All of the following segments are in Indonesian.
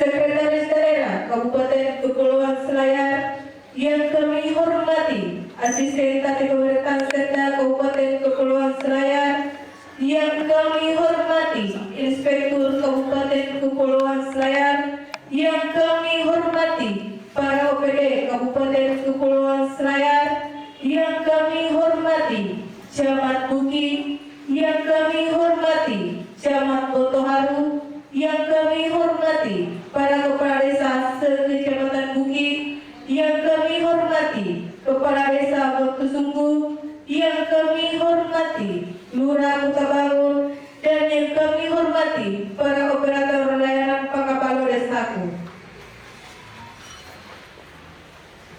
Sekretaris Daerah Kabupaten Kepulauan Selayar yang kami hormati, Asisten Tata Pemerintahan Setda Kabupaten Kepulauan Selayar yang kami hormati, Inspektur Kabupaten Kepulauan Selayar yang kami hormati, para OPD Kabupaten Kepulauan Selayar yang kami hormati, Camat Buki yang kami hormati, Camat Botoharu yang kami hormati, para kepala desa se-Kecamatan Buki yang kami hormati, kepala desa Botusunggu yang kami hormati, Lurah Kutabangun, dan yang kami hormati para operator layanan Pakabalo Desaku.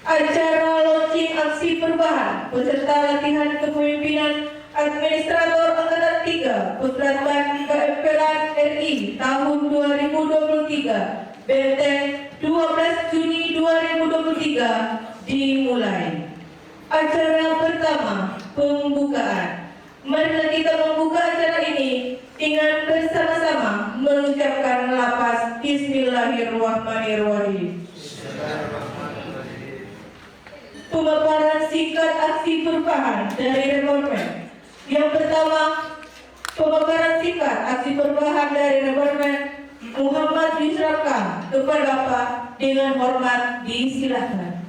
Acara launching aksi perubahan peserta latihan kepemimpinan Administrator Angkatan 3 Puslatban KMPLAN RI tahun 2023 Benteng 12 Juni 2023 dimulai. Acara pertama, pembukaan. Marilah kita membuka acara ini dengan bersama-sama mengucapkan lafaz Bismillahirrahmanirrahim. Pemaparan singkat aksi perubahan dari Departemen. Yang pertama, pemaparan singkat aksi perubahan dari Departemen Muhammad Yusraka. Kepada Bapak dengan hormat disilakan.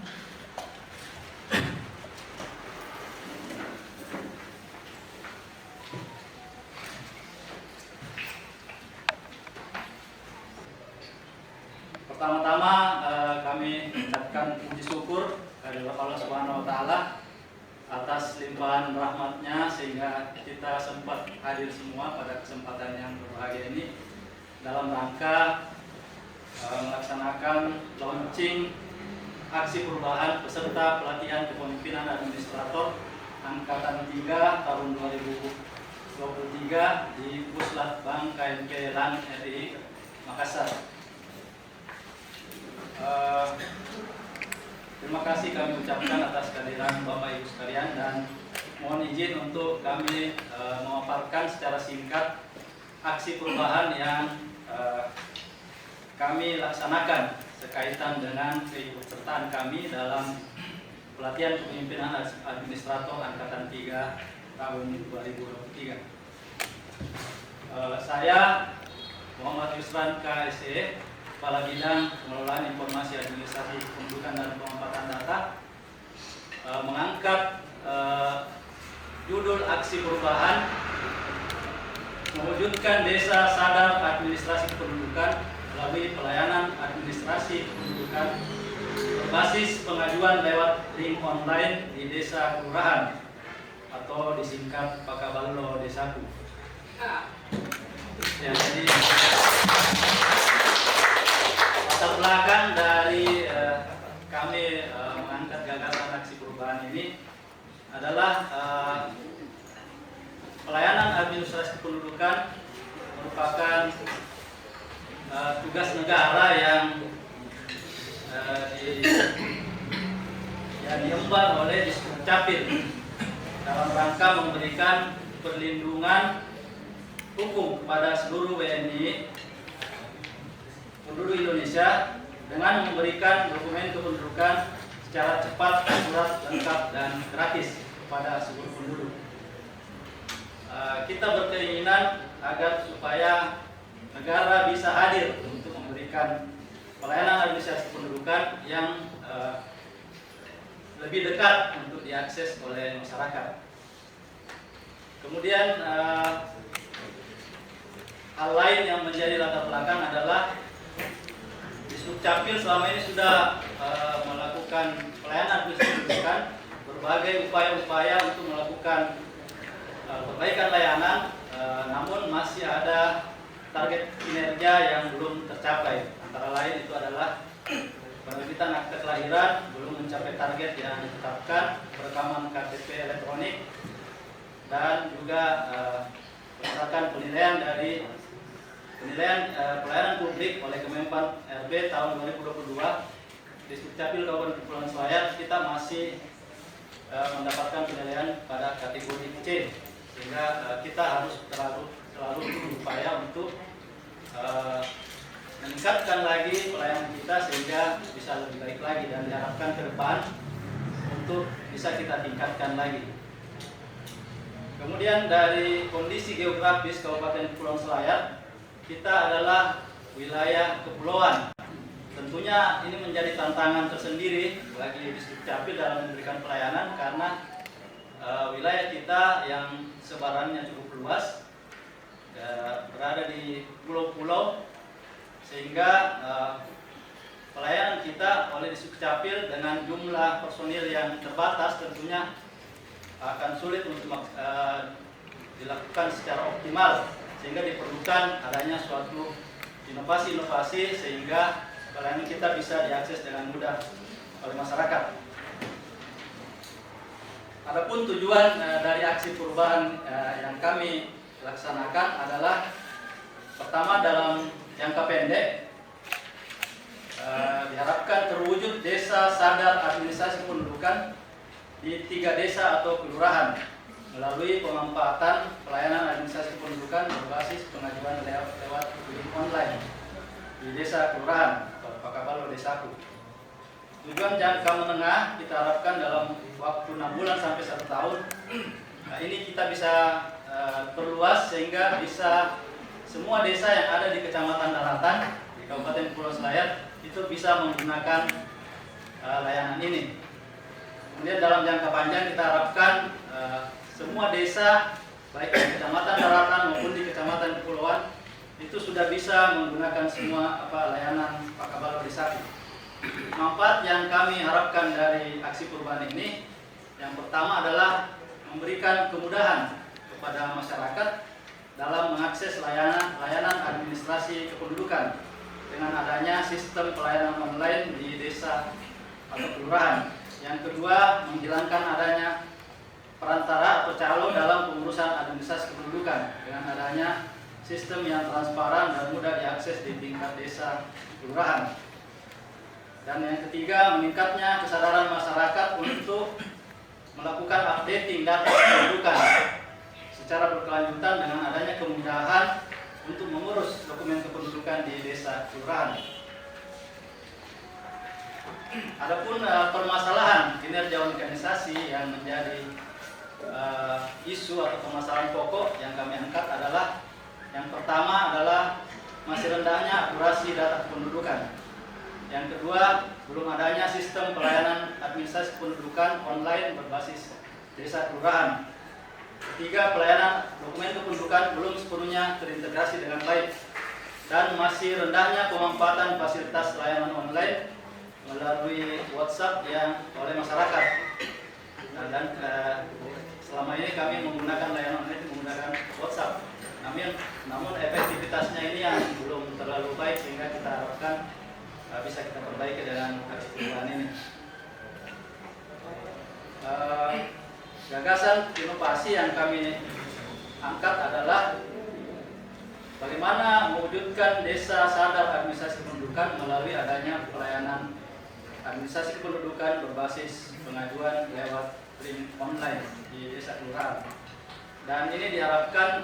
Pertama-tama kami mengucapkan puji syukur dari Allah Subhanahu wa Ta'ala atas limpahan rahmatnya sehingga kita sempat hadir semua pada kesempatan yang berbahagia ini dalam rangka melaksanakan launching aksi perubahan peserta pelatihan kepemimpinan administrator Angkatan 3 tahun 2023 di Puslatbang KMPLAN RI Makassar. Terima kasih kami ucapkan atas kehadiran Bapak Ibu sekalian dan mohon izin untuk kami memaparkan secara singkat aksi perubahan yang kami laksanakan sekaitan dengan keikutsertaan kami dalam pelatihan kepemimpinan administrator Angkatan 3 tahun 2023. Saya Muhammad Yusran KSE, Kepala Bidang Pengelolaan Informasi Administrasi Kependudukan dan Penempatan Data, mengangkat judul aksi perubahan mewujudkan desa sadar administrasi kependudukan melalui pelayanan administrasi kependudukan berbasis pengajuan lewat link online di desa kelurahan atau disingkat Pakabalo Desaku. Ya, jadi latar belakang dari kami mengangkat gagasan aksi perubahan ini adalah pelayanan administrasi kependudukan merupakan tugas negara yang diemban oleh Disdukcapil dalam rangka memberikan perlindungan hukum kepada seluruh WNI penduduk Indonesia dengan memberikan dokumen kependudukan secara cepat, akurat, lengkap, dan gratis kepada seluruh penduduk. Kita berkeinginan agar supaya negara bisa hadir untuk memberikan pelayanan administrasi kependudukan yang lebih dekat untuk diakses oleh masyarakat. Kemudian hal lain yang menjadi latar belakang adalah Disdukcapil selama ini sudah melakukan pelayanan administrasi kependudukan, berbagai upaya-upaya untuk melakukan perbaikan layanan, namun masih ada target kinerja yang belum tercapai. Antara lain itu adalah penerbitan akte kelahiran belum mencapai target yang ditetapkan, perekaman KTP elektronik, dan juga berdasarkan penilaian dari pelayanan publik oleh Kemenpan RB tahun 2022 di Disdukcapil Kabupaten Kepulauan Selayar kita masih mendapatkan penilaian pada kategori C, sehingga kita harus selalu berupaya untuk tingkatkan lagi pelayanan kita sehingga bisa lebih baik lagi, dan diharapkan ke depan untuk bisa kita tingkatkan lagi. Kemudian dari kondisi geografis Kabupaten Kepulauan Selayar, kita adalah wilayah kepulauan. Tentunya ini menjadi tantangan tersendiri bagi Distrik Capil dalam memberikan pelayanan, karena wilayah kita yang sebarannya cukup luas, berada di pulau-pulau, sehingga pelayanan kita oleh Distrik Capil dengan jumlah personil yang terbatas tentunya akan sulit untuk dilakukan secara optimal, sehingga diperlukan adanya suatu inovasi-inovasi sehingga pelayanan kita bisa diakses dengan mudah oleh masyarakat. Adapun tujuan dari aksi perubahan yang kami laksanakan adalah, pertama, dalam jangka pendek diharapkan terwujud desa sadar administrasi kependudukan di 3 desa atau kelurahan melalui pemanfaatan pelayanan administrasi kependudukan berbasis pengajuan lewat online di desa kelurahan atau Pakabalo Desaku. Tujuan jangka menengah kita harapkan dalam waktu 6 bulan sampai 1 tahun. Ini kita bisa perluas sehingga bisa semua desa yang ada di Kecamatan Daratan di Kabupaten Kepulauan Selayar itu bisa menggunakan layanan ini. Kemudian dalam jangka panjang kita harapkan semua desa baik di Kecamatan Daratan maupun di Kecamatan Kepulauan itu sudah bisa menggunakan semua layanan Pakabalo Desaku. Manfaat yang kami harapkan dari aksi perubahan ini, yang pertama adalah memberikan kemudahan kepada masyarakat dalam mengakses layanan administrasi kependudukan dengan adanya sistem pelayanan online di desa atau kelurahan. Yang kedua, menghilangkan adanya perantara atau calo dalam pengurusan administrasi kependudukan dengan adanya sistem yang transparan dan mudah diakses di tingkat desa kelurahan. Dan yang ketiga, meningkatnya kesadaran masyarakat untuk melakukan updating data kependudukan secara berkelanjutan dengan adanya kemudahan untuk mengurus dokumen kependudukan di desa kelurahan. Adapun permasalahan kinerja organisasi yang menjadi isu atau permasalahan pokok yang kami angkat adalah, yang pertama adalah masih rendahnya akurasi data kependudukan. Yang kedua, belum adanya sistem pelayanan administrasi kependudukan online berbasis desa kelurahan. Ketiga, pelayanan dokumen kependudukan belum sepenuhnya terintegrasi dengan baik, dan masih rendahnya pemanfaatan fasilitas layanan online melalui WhatsApp yang oleh masyarakat. Dan selama ini kami menggunakan layanan online menggunakan WhatsApp. Namun efektivitasnya ini yang belum terlalu baik, sehingga kita harapkan bisa kita perbaiki dengan aksi perubahan ini. Gagasan inovasi yang kami angkat adalah bagaimana mewujudkan desa sadar administrasi kependudukan melalui adanya pelayanan administrasi kependudukan berbasis pengajuan lewat link online di desa kelurahan. Dan ini diharapkan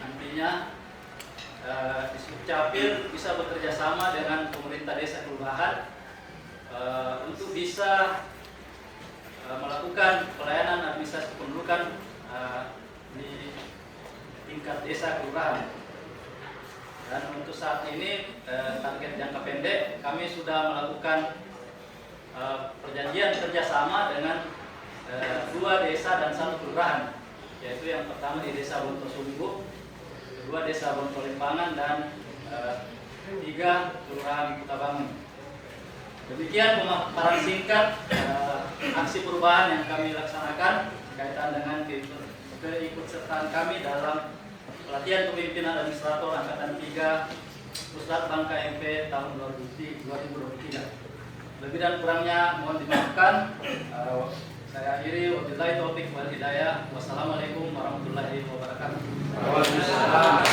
nantinya Distrik Capil bisa bekerja sama dengan pemerintah desa kelurahan untuk bisa melakukan pelayanan administrasi kependudukan di tingkat desa kelurahan. Dan untuk saat ini target jangka pendek kami sudah melakukan perjanjian kerjasama dengan 2 desa dan 1 kelurahan, yaitu yang pertama di desa Wontosumbu, kedua desa Bontolimpangan, dan 3 kelurahan Kutabangun. Demikian pemaparan singkat aksi perubahan yang kami laksanakan berkaitan dengan keikutsertaan kami dalam pelatihan kepemimpinan administrator angkatan 3 Pusat Bangka MP tahun 2023. Lebih dan kurangnya mohon dimaafkan. Saya akhiri, wabillahi taufiq wal hidayah. Wassalamualaikum warahmatullahi wabarakatuh. Waalaikumsalam.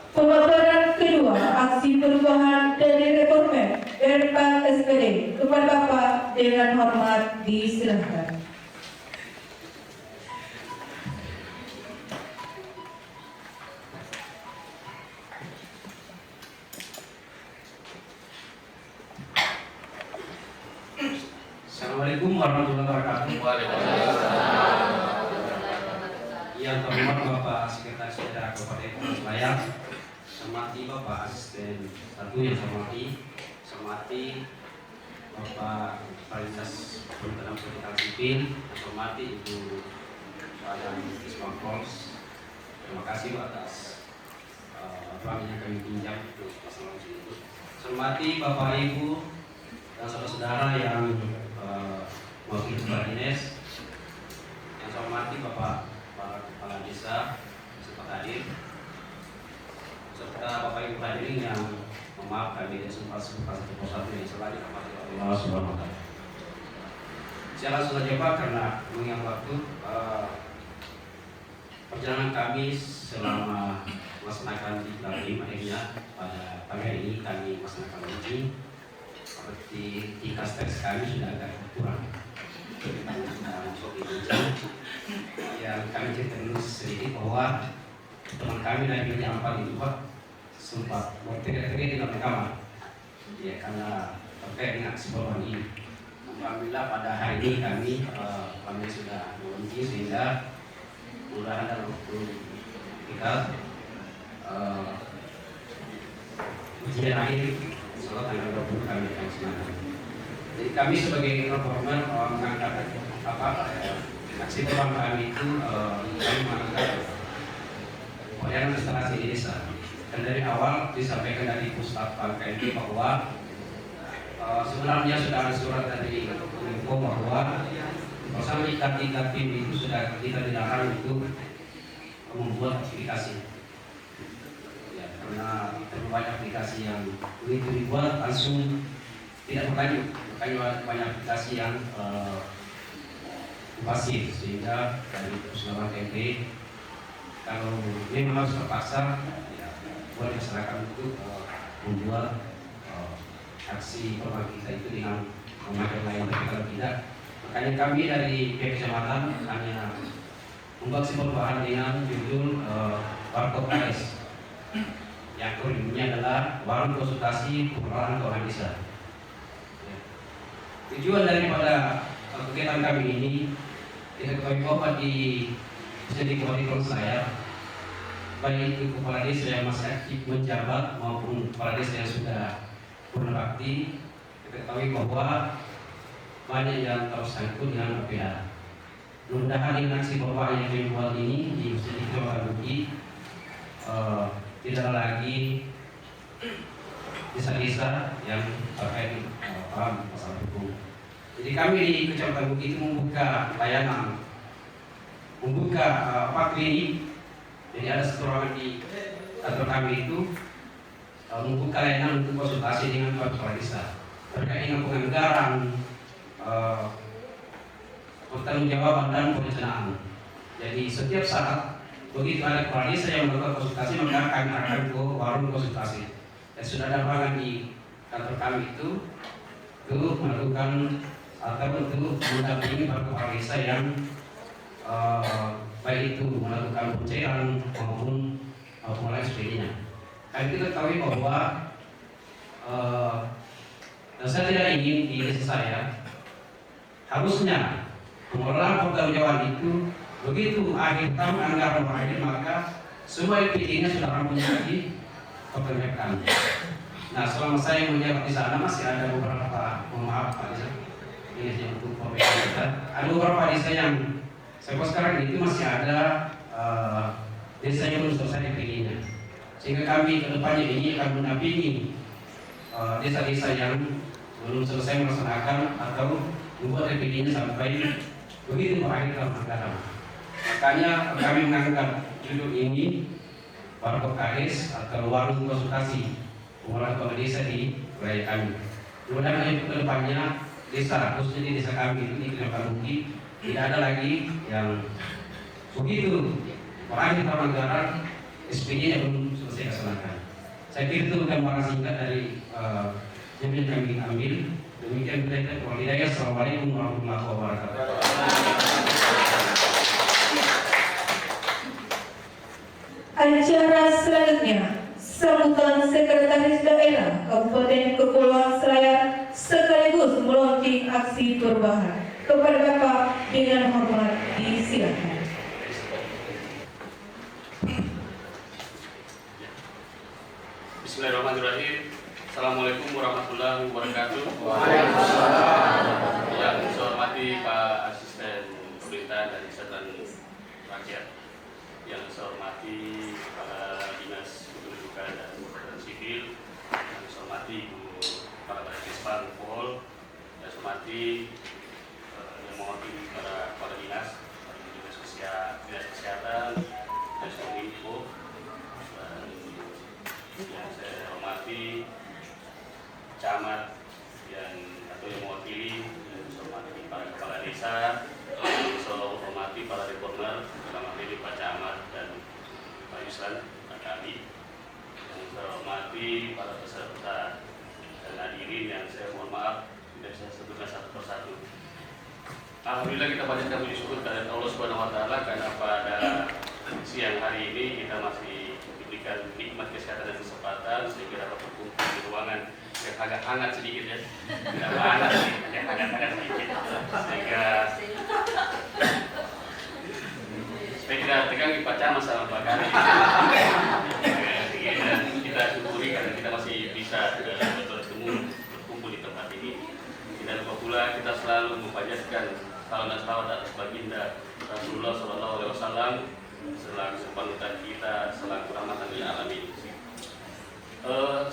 Pemaparan kedua aksi perubahan dari Reformen RPA SPD kepada Bapak dengan hormat disilahkan. Assalamualaikum warahmatullahi wabarakatuh. Yang terhormat Bapak Sekretaris Daerah Kabupaten Kota Selayar, hormati Bapak Asisten 1 yang hormati Bapak Paritas Perhutanan Sosial Sipil, hormati Ibu Badan Isma Pols. Terima kasih atas ruang yang kami pinjam untuk masalah tersebut. Hormati Bapak Ibu dan saudara-saudara yang mewakili kepala dinas, yang saya hormati Bapak para kepala desa serta hadir, serta Bapak Ibu hadirin yang maaf kami tidak sempat satu yang salah dirahmati Allah Subhanahu wa Ta'ala. Saya langsung saja Pak, karena mengingat waktu perjalanan kami selama melaksanakan di Darim, akhirnya pada pagi hari ini kami melaksanakan uji. Seperti tingkat stres kami sudah agak kurang. Masuk di hujan. Yang kami cerita dulu sedikit bahwa teman kami dari Bilik 4 itu Pak sempat berteriak-teriak di dalam kamar. Ya, karena terkait dengan aksi korban ini. Alhamdulillah pada hari ini kami sudah mengunci sehingga mudah dalam waktu kita ujian akhir insyaallah tanggal 20 kami akan laksanakan. Jadi kami sebagai informan mengangkat aksi korban kami itu kami mengangkat pelayanan restorasi di desa. Dan dari awal disampaikan dari Pusat KMP bahwa sebenarnya sudah ada surat dari Menko bahwa bersama ikat tim itu sudah kita dilarang untuk membuat aplikasi. Ya, karena terlalu banyak aplikasi yang begitu dibuat langsung tidak berlanjut. Makanya banyak aplikasi yang pasif, sehingga dari Pusat KMP kalau memang harus terpaksa boleh masyarakat untuk membuat aksi korban kita itu dengan memakai lain, tapi kalau tidak, makanya kami dari pihak kecamatan hanya membuat sebuah bahan dengan judul Warkop KS yang kurikulumnya adalah warung konsultasi pengelolaan keuangan desa. Tujuan daripada kegiatan kami ini kita ketahui bahwa di Kabupaten Selayar, baik itu kepala desa yang masih aktif menjabat maupun kepala desa yang sudah purna bakti, kita ketahui bahwa banyak yang tersangkut dengan LPA. Mudah-mudahan dengan aksi bapak yang dibuat ini di Masjid Kabupaten Bukit tidak lagi desa-desa yang terkait paham masalah hukum. Jadi kami di Kecamatan Bukit itu membuka layanan, membuka klinik. Jadi ada satu ruangan di kantor kami itu membuka layanan untuk konsultasi dengan kepala desa terkait dengan penganggaran, pertanggungjawaban dan perencanaan. Jadi setiap saat begitu ada kepala desa yang melakukan konsultasi, maka kami akan ke warung konsultasi. Dan sudah ada ruangan di kantor kami itu untuk melakukan atau untuk mendampingi para kepala desa yang baik itu melakukan pencairan maupun mulai sebagainya. Kami kita ketahui bahwa saya tidak ingin di desa saya harusnya pengelolaan pertanggungjawaban itu begitu akhir tahun anggaran berakhir maka semua LPD-nya sudah rampungnya dipertanyakan. Nah, selama saya menjabat di sana masih ada beberapa Pak desa ini yang untuk pemerintah. Ada beberapa desa yang sampai sekarang itu masih ada desa yang belum selesai LPD-nya. Sehingga kami ke depannya ini akan mendampingi desa-desa yang belum selesai melaksanakan atau membuat LPD-nya sampai begitu berakhir dalam anggaran. Makanya kami mengangkat judul ini Warkop KS atau warung konsultasi pengelolaan keuangan desa di wilayah kami. Mudah-mudahan ke depannya desa, khususnya di desa kami itu di Kecamatan Bukit tidak ada lagi yang begitu berakhir dalam anggaran SP-nya yang belum selesai dilaksanakan. Saya kira itu gambaran singkat dari yang kami ambil. Demikian kita Walhidayah. Assalamualaikum warahmatullahi wabarakatuh. Acara selanjutnya sambutan Sekretaris Daerah Kabupaten Kepulauan Selayar sekaligus meluncurkan aksi perubahan. Kepada Bapak dengan hormat disilakan. Bismillahirrahmanirrahim. Assalamualaikum warahmatullahi wabarakatuh. Yang saya hormati Pak Asisten Pemerintahan dan Kesehatan Rakyat, yang saya hormati Kepala Dinas Kependudukan dan Catatan Sipil, yang saya hormati Ibu para Dispal Pol, yang saya hormati yang mewakili para dinas, dinas kesehatan, dinas kominfo, dan yang saya hormati camat atau yang mewakili, yang saya hormati para kepala desa, yang saya hormati para reformer, dalam hal ini Pak Camat dan Pak Yusran, Pak Kami, yang saya hormati para peserta dan hadirin yang saya mohon maaf tidak saya sebutkan satu persatu. Alhamdulillah kita panjatkan puji syukur kepada Allah Subhanahu wa taala karena pada siang hari ini kita masih diberikan nikmat kesehatan dan kesempatan sehingga dapat berkumpul di ruangan yang agak hangat sedikit ya. Tidak panas sih, hanya hangat sedikit. Sehingga supaya tidak tegang Pak Camat sama Pak Kami. Kita syukuri karena kita masih bisa berkumpul di tempat ini. Tidak lupa pula kita selalu memanjatkan salam dan salawat atas baginda Rasulullah SAW selaku panutan kita, selaku rahmatan lil alamin.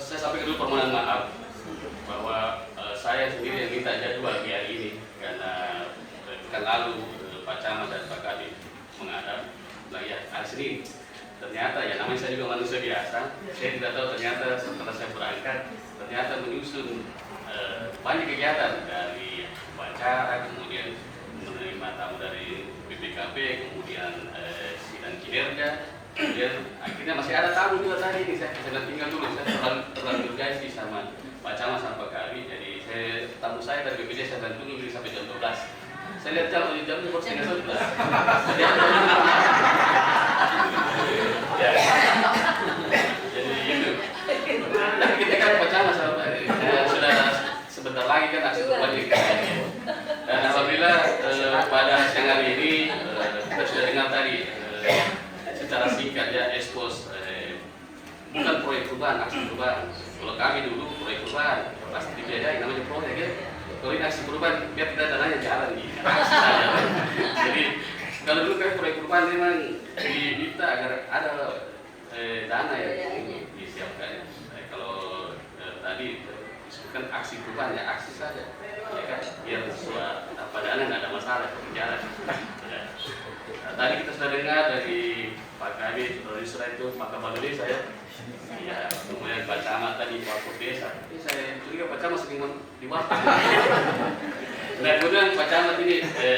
Saya sampaikan dulu permohonan maaf bahwa saya sendiri yang minta jadwal di hari ini karena pekan lalu Pak Camat dan Pak Kadin menghadap ya hari Senin. Ternyata ya namanya saya juga manusia biasa, saya tidak tahu ternyata setelah saya berangkat ternyata menyusun banyak kegiatan dari upacara, kemudian menerima tamu dari BPKP, kemudian sidang kinerja, kemudian akhirnya masih ada tamu juga tadi ini. Saya tinggal dulu, saya terlalu bergaji sama Pak Camat sama Pak Kami, jadi tamu saya dari BPD saya bantu dulu sampai jam 12. Saya lihat jamnya kok setengah 11. Ya. Jadi itu. Tapi kita kan Pak Camat sama sudah sebentar lagi kan aksi berbalik. Dan alhamdulillah pada siang hari ini kita sudah dengar tadi secara singkat ya expose bukan proyek perubahan, aksi perubahan. Kalau kami dulu proyek perubahan pasti dibiayai namanya proyek ya. Kalau ini aksi perubahan biar kita dananya jalan di aksi saja. Jadi kalau dulu kan proyek perubahan memang diminta agar ada dana yang disiapkan. Kalau tadi disebutkan aksi perubahan ya aksi saja. Ya kan, biar sesuai dana nggak ada masalah berjalan. Ya. Tadi kita sudah dengar dari Pak Kami, Saudara Yusra itu Pak Kepala Desa ya. Ya, kemudian Pak Camat tadi Wakil Desa. Ini saya curiga Pak Camat sering di wakil. Nah kemudian Pak Camat ini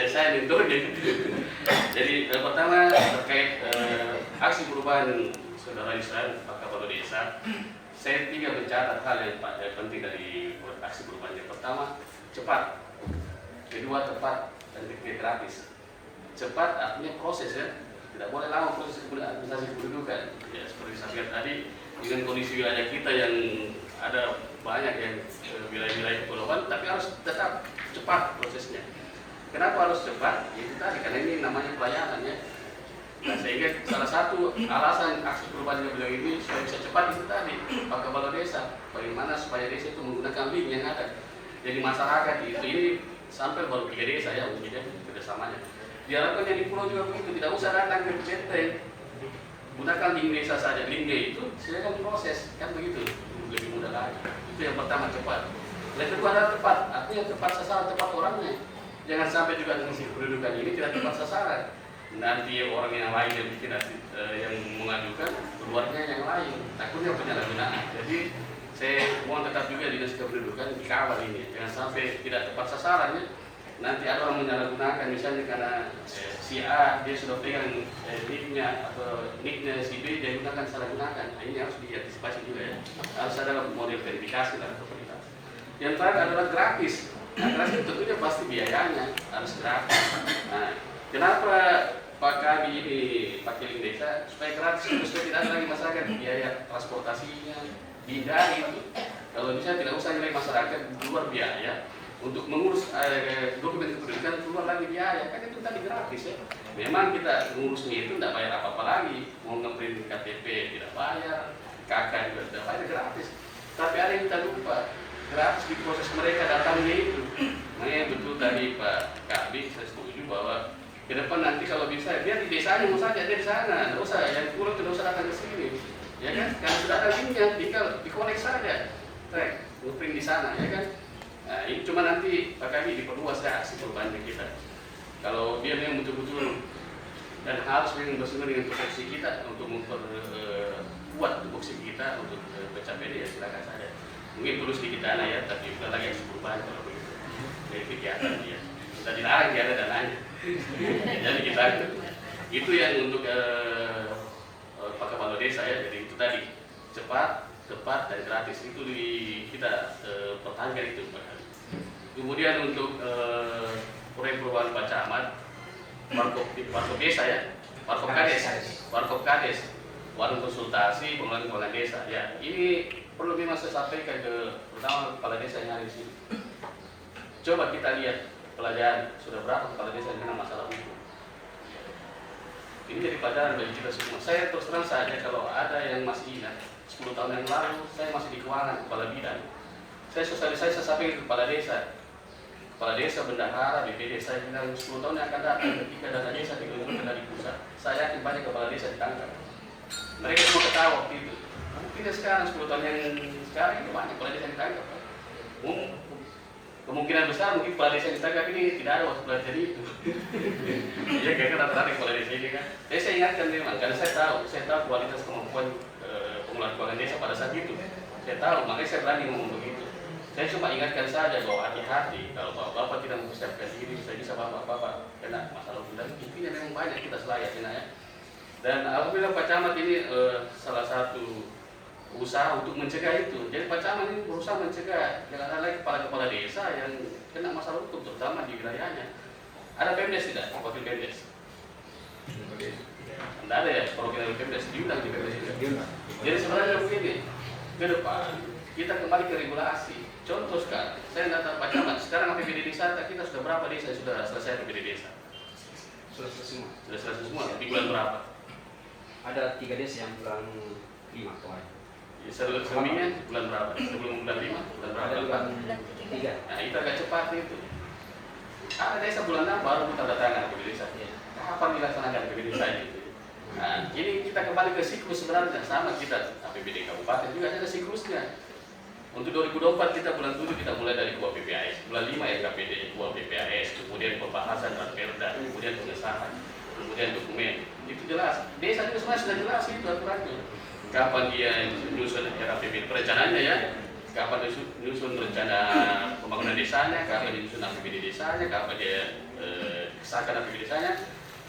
saya mentor gitu. Jadi pertama terkait aksi perubahan Saudara Yusra Pak Kepala Desa. Saya tiga mencatat hal yang penting dari aksi perubahan. Yang pertama, cepat. Kedua, tepat. Dan ketiga, gratis. Cepat artinya proses ya. Tidak boleh lama proses administrasi kependudukan. Ya, seperti saya lihat tadi, dengan kondisi wilayah kita yang ada banyak yang wilayah-wilayah kepulauan, tapi harus tetap cepat prosesnya. Kenapa harus cepat? Itu tadi, karena ini namanya pelayanan ya. Nah, sehingga salah satu alasan aksi perubahan yang bilang ini supaya bisa cepat itu tadi Pak Kepala Desa, bagaimana supaya desa itu menggunakan link yang ada. Jadi masyarakat itu ini sampai baru 3 desa ya mungkin kerjasamanya. Diharapkan yang di pulau juga begitu, tidak usah datang ke PT, gunakan link desa saja. Link itu silakan proses kan begitu, lebih mudah lagi. Itu yang pertama cepat. Yang kedua adalah tepat, artinya tepat sasaran, tepat orangnya. Jangan sampai juga dengan kependudukan ini tidak tepat sasaran. Nanti orang yang lain yang bikin yang mengajukan keluarnya yang lain, takutnya penyalahgunaan. Jadi saya mohon tetap juga dinas kependudukan dikawal ini, jangan sampai tidak tepat sasarannya. Nanti ada orang menyalahgunakan, misalnya karena si A dia sudah pegang nicknya atau nicknya si B dia gunakan salah gunakan. Nah, ini harus diantisipasi juga ya. Harus ada model verifikasi dan otoritas. Yang terakhir adalah gratis. Nah, gratis tentunya pasti biayanya harus gratis. Nah, kenapa Pak Kami ini pakai link desa supaya gratis, supaya tidak ada lagi masyarakat biaya transportasinya, dihindari itu. Kalau bisa tidak usah nilai masyarakat di luar biaya, untuk mengurus dokumen kependudukan keluar lagi biaya, kan itu tadi gratis ya. Memang kita mengurusnya itu tidak bayar apa-apa lagi, mau ngeprint KTP tidak bayar, KK juga tidak bayar, gratis. Tapi ada yang kita lupa, gratis di proses mereka datangnya itu. Makanya betul tadi Pak Kabik, saya setuju bahwa ke depan nanti kalau bisa dia di desanya mau saja, dia di sana, tidak usah yang pulang tidak usah datang ke sini, ya kan? Karena sudah ada linknya, tinggal dikonek saja, ngeprint di sana, ya kan? Nah, ini cuma nanti Pak Kabik diperluas ya si perubahan kita. Kalau dia memang betul-betul dan harus memang bersama dengan persepsi kita untuk memperkuat tupoksi kita untuk mencapai dia, silakan saja. Mungkin perlu sedikit dana ya, tapi bukan lagi yang perubahan kalau begitu. Dari kegiatan dia, kita dilarang dia ada dananya. Jadi kita itu yang untuk Pak Kepala Desa ya. Jadi itu tadi cepat, tepat dan gratis itu kita pertahankan itu. Kemudian untuk proyek perubahan Pak Camat, Warkop Desa ya, Warkop Kades, warung konsultasi pengelolaan desa ya. Ini perlu memang saya sampaikan ke pertama kepala desa yang ada di sini. Coba kita lihat pelajaran sudah berapa kepala desa yang kena masalah hukum. Ini jadi pelajaran bagi kita semua. Saya terus terang saja kalau ada yang masih ingat 10 tahun yang lalu saya masih di keuangan kepala bidang. Saya sosialisasi saya sampaikan ke kepala desa. Kepala desa, bendahara, BPD, saya bilang 10 tahun yang akan datang ketika dana desa digelontorkan dari pusat, saya yakin banyak kepala desa ditangkap. Mereka semua ketawa waktu itu. Tidak sekarang 10 tahun yang sekarang itu banyak kepala desa yang ditangkap. Kemungkinan besar mungkin kepala desa yang ditangkap ini tidak ada waktu belajar itu. Iya kayaknya rata-rata kepala desa ini kan. Jadi saya ingatkan memang, karena saya tahu kualitas kemampuan pengelolaan keuangan desa pada saat itu. Saya tahu, makanya saya berani ngomong begitu. Saya cuma ingatkan saja bahwa hati-hati kalau bapak-bapak tidak mempersiapkan diri, bisa bapak-bapak kena masalah hukum dan intinya memang banyak kita selayaknya ya. Dan alhamdulillah Pak Camat ini salah satu usaha untuk mencegah itu. Jadi Pak Camat ini berusaha mencegah jangan ada lagi kepala-kepala desa yang kena masalah hukum terutama di wilayahnya. Ada Pemdes tidak? Wakil Pemdes? Tidak ada ya perwakilan Pemdes diundang di Pemdes juga. Jadi sebenarnya begini, ke depan kita kembali ke regulasi. Contoh sekarang, saya datang Pak Camat, sekarang APBD desa kita sudah berapa desa yang sudah selesai APBD desa? Sudah selesai semua. Sudah selesai semua, di bulan berapa? Ada 3 desa yang bulan 5 kemarin. Ya, selebihnya bulan berapa? Sebelum bulan 5, bulan berapa? Ada bulan 3. Nah itu agak cepat itu. Ada desa bulan 6 baru tanda tangan APBD desa. Kapan dilaksanakan APBD desa itu? Nah, ini kita kembali ke siklus sebenarnya sama kita APBD kabupaten juga ada siklusnya. Untuk 2024 kita bulan 7 kita mulai dari KUA PPAS, bulan 5 RKPD, KUA PPAS, kemudian pembahasan Raperda, kemudian pengesahan, kemudian dokumen. Itu jelas. Desa itu semua sudah jelas itu aturannya. Kapan dia menyusun RAPBD perencanaannya ya, kapan menyusun rencana pembangunan desanya, kapan menyusun APBD desanya, kapan dia kesahkan APBD desanya,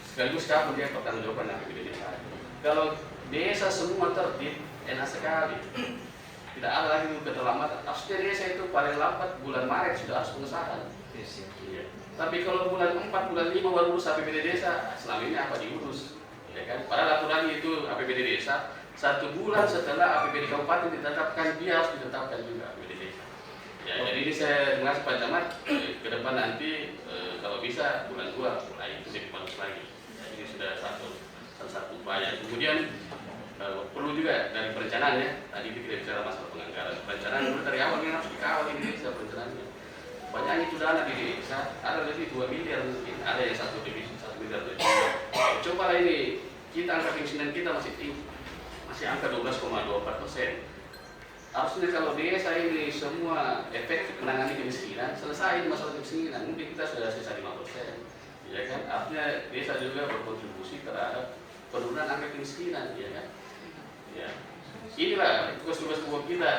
sekaligus kapan dia pertanggungjawaban APBD desanya. Kalau desa semua tertib, enak sekali. Tidak ada lagi keterlambatan. Harusnya desa itu paling lambat bulan Maret sudah harus pengesahan. Iya. Tapi kalau bulan 4, bulan 5 baru urus APBD desa, selama ini apa diurus? Ya kan? Padahal aturan itu APBD desa 1 bulan setelah APBD kabupaten ditetapkan dia harus ditetapkan juga APBD desa. Ya, jadi ini saya mengasih Pak Camat ke depan nanti kalau bisa bulan 2 mulai itu lebih bagus lagi. Ya, ini sudah salah satu upaya. Kemudian perlu juga dari perencanaan ya. Tadi kita bicara masalah penganggaran. Perencanaan dulu dari awal yang harus dikawal ini desa perencanaannya. Banyak itu dana di desa, ada lebih 2 miliar mungkin, ada yang 1 miliar lebih. Coba ini kita angka kemiskinan kita masih tinggi, masih angka 12,24%. Harusnya kalau desa ini semua efektif menangani kemiskinan, selesai masalah kemiskinan, mungkin kita sudah sisa 5%. Ya kan? Artinya desa juga berkontribusi terhadap penurunan angka kemiskinan, ya kan? Ya. Inilah tugas-tugas kita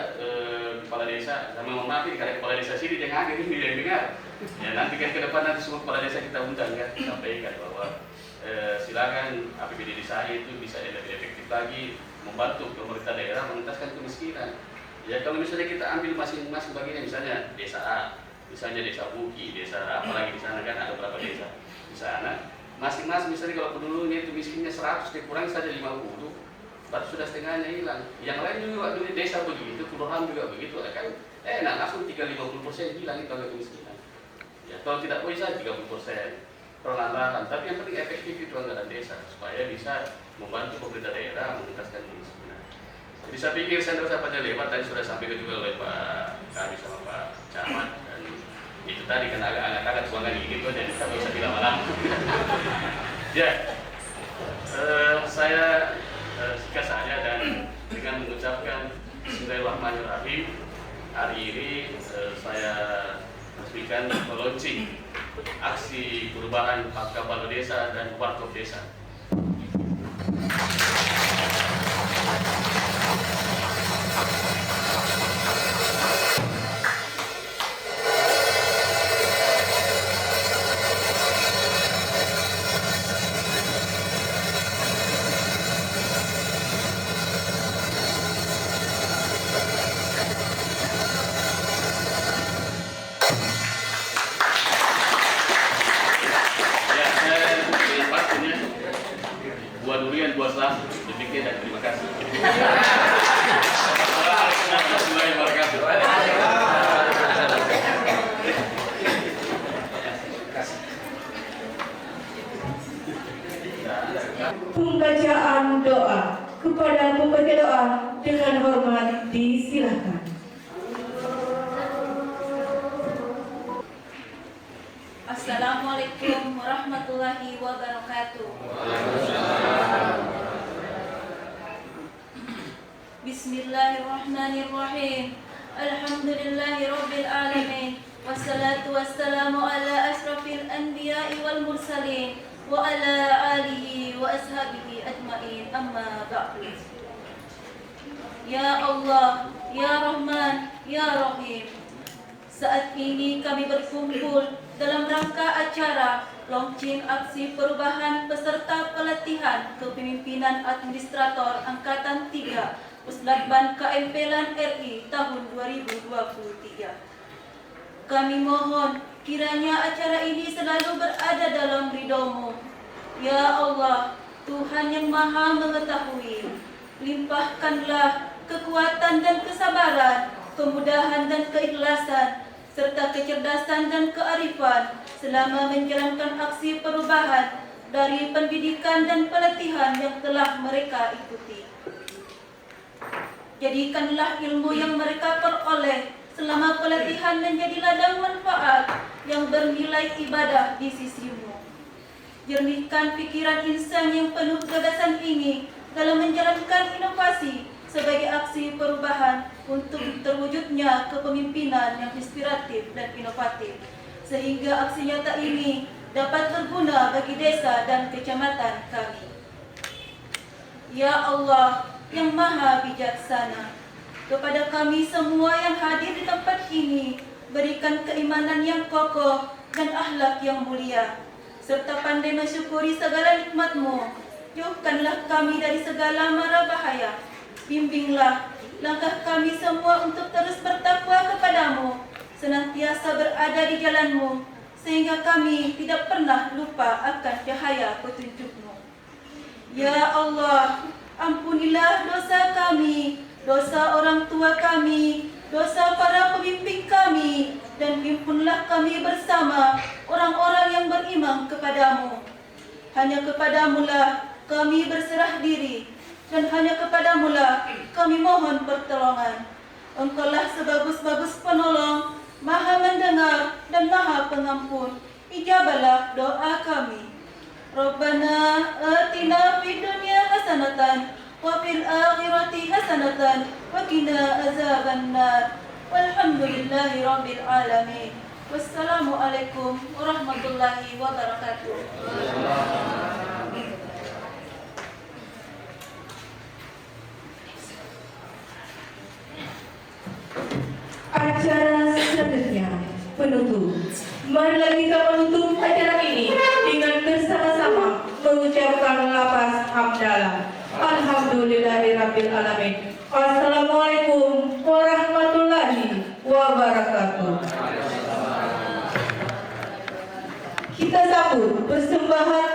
kepala desa. Sama mohon maaf karena kepala desa sini yang ada ini yang dengar. Ya nanti kan ke depan nanti semua kepala desa kita undang kan, sampaikan bahwa silakan APBD desa itu bisa lebih efektif lagi membantu pemerintah daerah mengentaskan kemiskinan. Ya kalau misalnya kita ambil masing-masing bagian, misalnya desa A, misalnya desa Buki, desa apalagi di sana kan ada berapa desa di sana. Masing-masing misalnya kalau penduduknya itu miskinnya 100 dikurangi saja 50. Baru sudah setengahnya hilang. Yang lain juga di desa begitu, kelurahan juga begitu, kan enak langsung 30-50% hilang itu angka kemiskinan. Ya, kalau tidak bisa 30% perlahan-lahan, tapi yang penting efektif itu anggaran desa supaya bisa membantu pemerintah daerah menuntaskan ini sebenarnya. Jadi saya pikir saya pada lewat tadi sudah sampaikan juga oleh Pak Kami sama Pak Camat, dan itu tadi kan agak suangan ini tuh, jadi saya bisa bilang malam. Ya, saya singkat saja dan dengan mengucapkan Bismillahirrahmanirrahim. Hari ini saya resmikan launching aksi perubahan pasca balai desa dan warkop desa. Buat durian, buat selam, demikian dan terima kasih. Pembacaan doa. Kepada pembaca doa dengan hormat disilakan. Assalamualaikum warahmatullahi wabarakatuh. Bismillahirrahmanirrahim. Alhamdulillahi rabbil alamin. Wassalatu wassalamu ala asrafil anbiya'i wal mursalin wa ala alihi wa ashabihi ajma'in, amma ba'du. Ya Allah, Ya Rahman, Ya Rahim, saat ini kami berkumpul dalam rangka acara launching aksi perubahan peserta pelatihan kepemimpinan administrator Angkatan 3 Puslatban KMPLAN RI tahun 2023. Kami mohon kiranya acara ini selalu berada dalam ridho-Mu. Ya Allah, Tuhan yang Maha Mengetahui, limpahkanlah kekuatan dan kesabaran, kemudahan dan keikhlasan, serta kecerdasan dan kearifan selama menjalankan aksi perubahan dari pendidikan dan pelatihan yang telah mereka ikuti. Jadikanlah ilmu yang mereka peroleh selama pelatihan menjadi ladang manfaat yang bernilai ibadah di sisi-Mu. Jernihkan pikiran insan yang penuh gagasan ini dalam menjalankan inovasi sebagai aksi perubahan untuk terwujudnya kepemimpinan yang inspiratif dan inovatif, sehingga aksi nyata ini dapat berguna bagi desa dan kecamatan kami. Ya Allah yang Maha Bijaksana, kepada kami semua yang hadir di tempat ini, berikan keimanan yang kokoh dan akhlak yang mulia, serta pandai mensyukuri segala nikmat-Mu. Jauhkanlah kami dari segala mara bahaya. Bimbinglah langkah kami semua untuk terus bertakwa kepadamu, senantiasa berada di jalan-Mu, sehingga kami tidak pernah lupa akan cahaya petunjuk-Mu. Ya Allah, ampunilah dosa kami, dosa orang tua kami, dosa para pemimpin kami, dan himpunlah kami bersama orang-orang yang beriman kepadamu. Hanya kepadamulah kami berserah diri, dan hanya kepadamulah kami mohon pertolongan. Engkaulah sebagus-bagus penolong, Maha mendengar dan Maha pengampun. Ijabahlah doa kami. Rabbana atina fid dunya hasanatan wa fil akhirati hasanatan wa qina azabannar. Walhamdulillahi rabbil alamin. Wassalamualaikum warahmatullahi wabarakatuh. Acara selanjutnya penutup. Marilah kita menutup acara ini dengan bersama-sama mengucapkan lafaz hamdalah. Alhamdulillahirabbil alamin. Assalamualaikum warahmatullahi wabarakatuh. Kita sambut persembahan